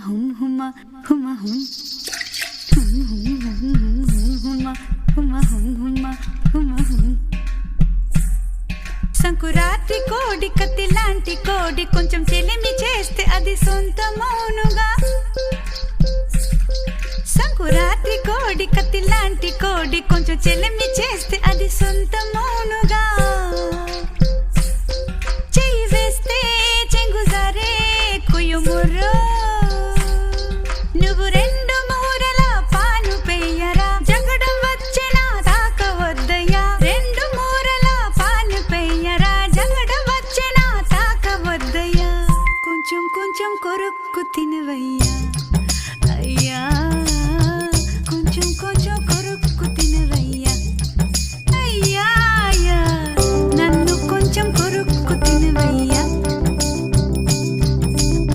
హుమ హుమ హుమ హుమ హుమ హుమ హుమ హుమ హుమ. సంకురాత్రి కోడి కత్తి లాంటి కోడి కొంచెం చెలిమి చేస్తే అది సొంతమౌనుగా. సంకురాత్రి కోడి కత్తి లాంటి కోడి కొంచెం చెలిమి చేస్తే అది సొంతమౌనుగా. చెయ్యి వేస్తే చెంగుజారే కుయుముర్రో, నువ్వు రెండు మూరల పాను పెయ్యరా, జగడం వచ్చేనా తాకవద్దయ్యా. రెండు మూరల పాను పెయ్యరా, జగడం వచ్చేనా తాకవద్దయ్యా. కొంచెం కొంచెం కొరుక్కు తినవయ్యా అయ్యా.